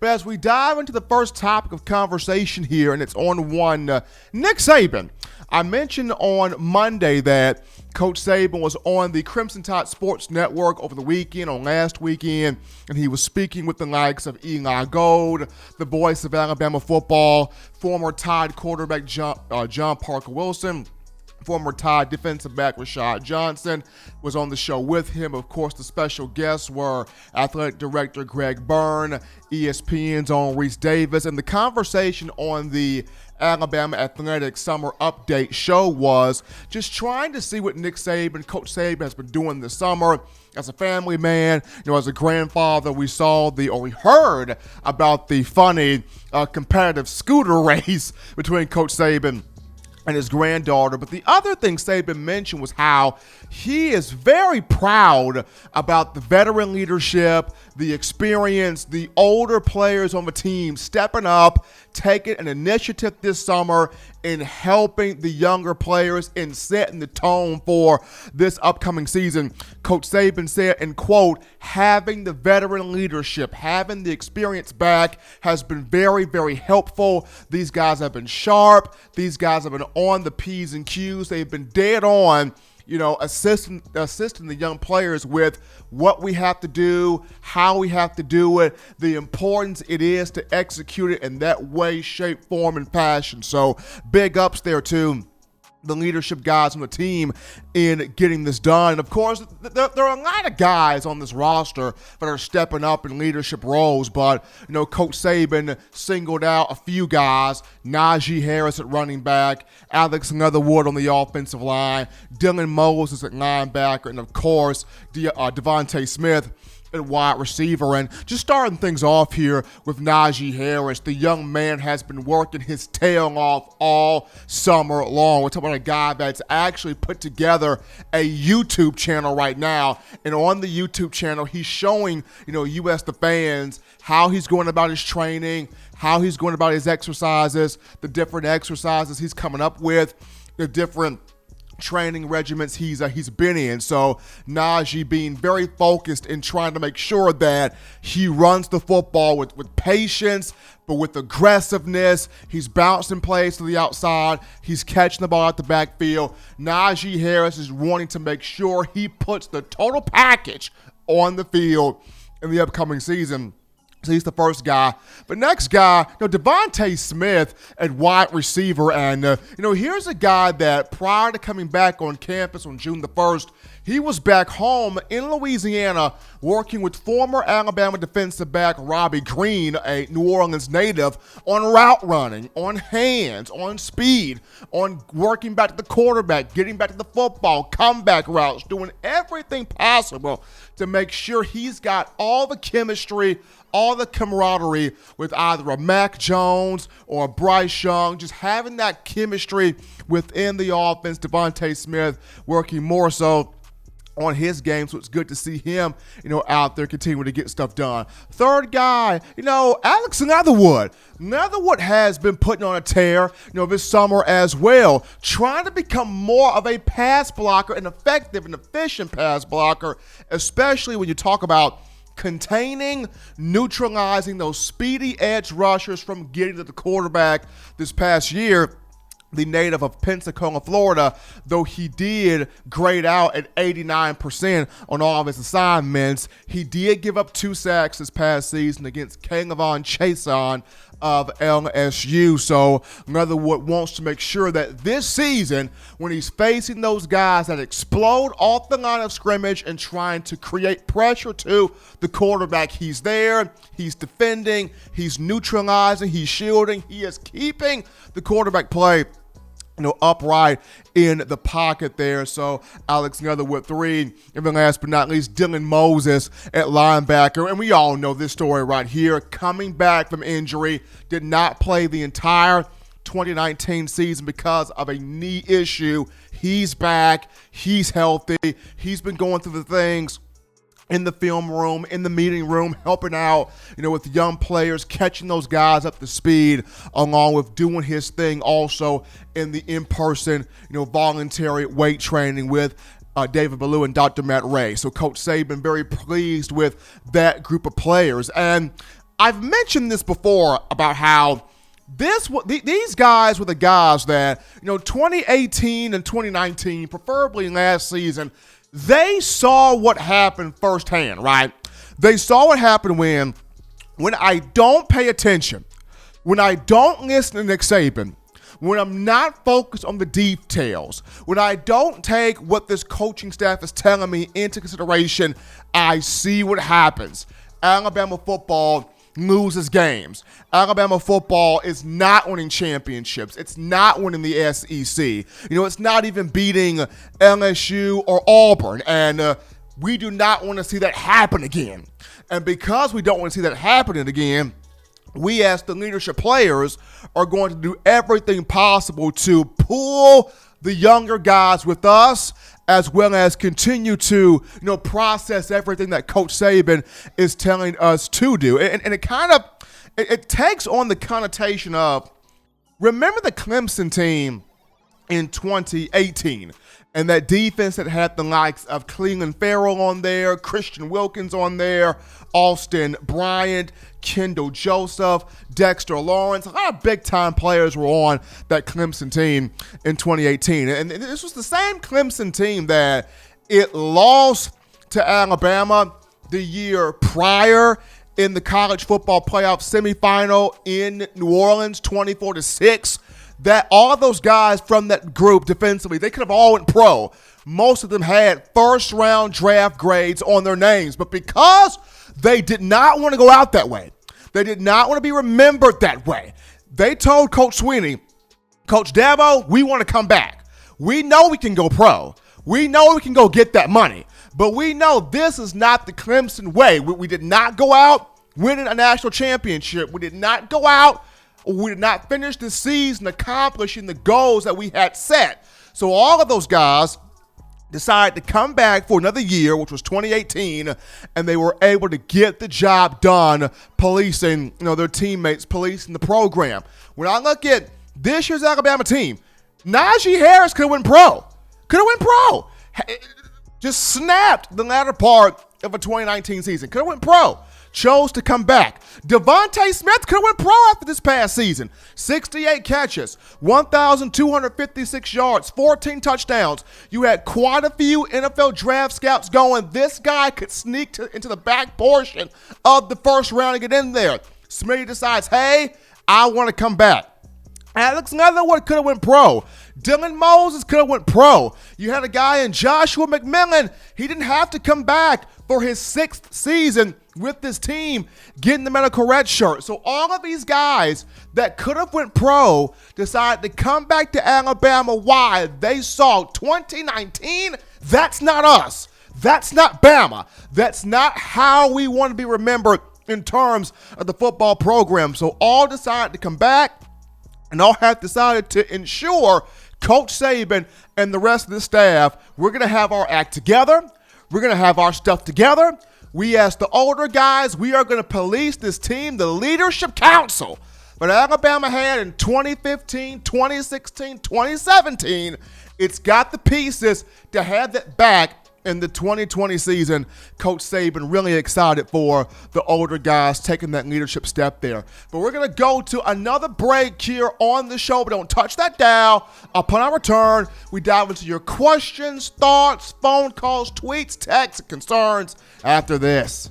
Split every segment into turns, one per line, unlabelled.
But as we dive into the first topic of conversation here, and it's on one, Nick Saban. I mentioned on Monday that Coach Saban was on the Crimson2go Sports Network over the weekend, on last weekend, and he was speaking with the likes of Eli Gold, the voice of Alabama football, former Tide quarterback John Parker Wilson, former Tide defensive back Rashad Johnson was on the show with him. Of course, the special guests were athletic director Greg Byrne, ESPN's own Reese Davis, and the conversation on the Alabama Athletics Summer Update show was just trying to see what Nick Saban, Coach Saban, has been doing this summer. As a family man, as a grandfather, we heard about the funny competitive scooter race between Coach Saban and his granddaughter. But the other thing Saban mentioned was how he is very proud about the veteran leadership, the experience, the older players on the team stepping up, taking an initiative this summer in helping the younger players and setting the tone for this upcoming season. Coach Saban said, and quote, having the veteran leadership, having the experience back has been very, very helpful. These guys have been sharp. These guys have been on the P's and Q's. They've been dead on, assisting the young players with what we have to do, how we have to do it, the importance it is to execute it in that way, shape, form, and fashion. So big ups there to the leadership guys on the team in getting this done. And of course, there are a lot of guys on this roster that are stepping up in leadership roles, but Coach Saban singled out a few guys: Nagi Harris at running back, Alex Leatherwood on the offensive line, Dillon Moore at linebacker, and of course, Devante Smith at wide receiver. And just starting things off here with Nagi Harris, the young man has been working his tail off all summer long. We're talking about a guy that's actually put together a YouTube channel right now, and on the YouTube channel he's showing us the fans how he's going about his training, how he's going about his exercises, the different exercises he's coming up with, the different training regiments he's been in. So Nagi being very focused in trying to make sure that he runs the football with patience, but with aggressiveness. He's bouncing plays to the outside. He's catching the ball out the backfield. Nagi Harris is wanting to make sure he puts the total package on the field in the upcoming season. So he's the first guy. But next guy, Devante Smith at wide receiver. And, here's a guy that prior to coming back on campus on June the 1st, he was back home in Louisiana working with former Alabama defensive back Robbie Green, a New Orleans native, on route running, on hands, on speed, on working back to the quarterback, getting back to the football, comeback routes, doing everything possible to make sure he's got all the chemistry, all the camaraderie with either a Mac Jones or a Bryce Young, just having that chemistry within the offense. Devante Smith working more so on his game, so it's good to see him, out there continuing to get stuff done. Third guy, Alex Leatherwood. Leatherwood has been putting on a tear, this summer as well, trying to become more of a pass blocker, an effective and efficient pass blocker, especially when you talk about containing, neutralizing those speedy edge rushers from getting to the quarterback. This past year, the native of Pensacola, Florida, though he did grade out at 89% on all of his assignments, he did give up 2 sacks this past season against K'Lavon Chaisson of LSU. So Leatherwood wants to make sure that this season, when he's facing those guys that explode off the line of scrimmage and trying to create pressure to the quarterback, he's there, he's defending, he's neutralizing, he's shielding, he is keeping the quarterback play upright in the pocket there. So Alex Leatherwood 3, and then last but not least, Dylan Moses at linebacker. And we all know this story right here. Coming back from injury, did not play the entire 2019 season because of a knee issue. He's back. He's healthy. He's been going through the things in the film room, in the meeting room, helping out, with young players, catching those guys up to speed, along with doing his thing also in the in-person, voluntary weight training with David Ballou and Dr. Matt Ray. So Coach Saban very pleased with that group of players. And I've mentioned this before about how these guys were the guys that, 2018 and 2019, preferably last season, they saw what happened firsthand, right? They saw what happened when I don't pay attention, when I don't listen to Nick Saban, when I'm not focused on the details, when I don't take what this coaching staff is telling me into consideration, I see what happens. Alabama football loses games. Alabama football is not winning championships. It's not winning the SEC. It's not even beating LSU or Auburn. And we do not want to see that happen again. And because we don't want to see that happening again, we as the leadership players are going to do everything possible to pull the younger guys with us, as well as continue to, process everything that Coach Saban is telling us to do. And it kind of, it takes on the connotation of, remember the Clemson team in 2018, and that defense that had the likes of Cleveland Farrell on there, Christian Wilkins on there, Austin Bryant, Kendall Joseph, Dexter Lawrence. A lot of big-time players were on that Clemson team in 2018. And this was the same Clemson team that it lost to Alabama the year prior in the college football playoff semifinal in New Orleans, 24-6. That all of those guys from that group defensively, they could have all went pro. Most of them had first-round draft grades on their names. But because they did not want to go out that way, they did not want to be remembered that way, they told Coach Sweeney, Coach Dabo, we want to come back. We know we can go pro. We know we can go get that money. But we know this is not the Clemson way. We did not go out winning a national championship. We did not go out. We did not finish the season accomplishing the goals that we had set. So all of those guys decided to come back for another year, which was 2018, and they were able to get the job done policing, their teammates, policing the program. When I look at this year's Alabama team, Nagi Harris could have went pro. Just snapped the latter part of a 2019 season. Could have went pro. Chose to come back. Devante Smith could have went pro after this past season. 68 catches, 1,256 yards, 14 touchdowns. You had quite a few NFL draft scouts going, this guy could sneak into the back portion of the first round and get in there. Smitty decides, hey, I want to come back. Alex Leatherwood could have went pro. Dylan Moses could have went pro. You had a guy in Joshua McMillan. He didn't have to come back for his 6th season with this team, getting the medical red shirt. So all of these guys that could have went pro decided to come back to Alabama. Why? They saw 2019, that's not us. That's not Bama. That's not how we want to be remembered in terms of the football program. So all decided to come back, and all have decided to ensure Coach Saban and the rest of the staff, we're going to have our act together. We're going to have our stuff together. We, as the older guys, we are going to police this team, the leadership council. But Alabama had in 2015, 2016, 2017, it's got the pieces to have that back in the 2020 season. Coach Saban really excited for the older guys taking that leadership step there. But we're going to go to another break here on the show, but don't touch that dial. Upon our return, we dive into your questions, thoughts, phone calls, tweets, texts, and concerns after this.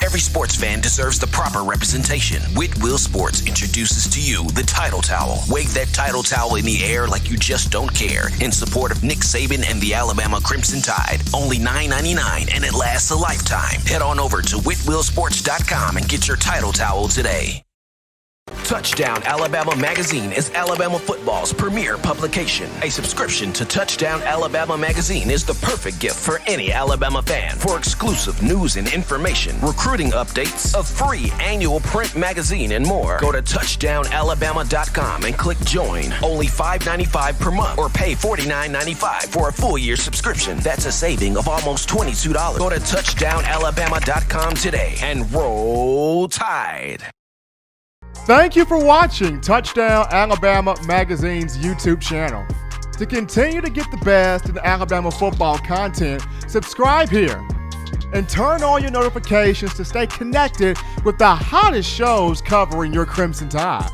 Every sports fan deserves the proper representation. Whitwell Sports introduces to you the Title Towel. Wave that Title Towel in the air like you just don't care. In support of Nick Saban and the Alabama Crimson Tide. Only $9.99 and it lasts a lifetime. Head on over to whitwellsports.com and get your Title Towel today. Touchdown Alabama Magazine is Alabama football's premier publication. A subscription to Touchdown Alabama Magazine is the perfect gift for any Alabama fan. For exclusive news and information, recruiting updates, a free annual print magazine, and more, go to touchdownalabama.com and click join. Only $5.95 per month or pay $49.95 for a full year subscription. That's a saving of almost $22. Go to touchdownalabama.com today and roll Tide.
Thank you for watching Touchdown Alabama Magazine's YouTube channel. To continue to get the best in Alabama football content, subscribe here and turn on your notifications to stay connected with the hottest shows covering your Crimson Tide.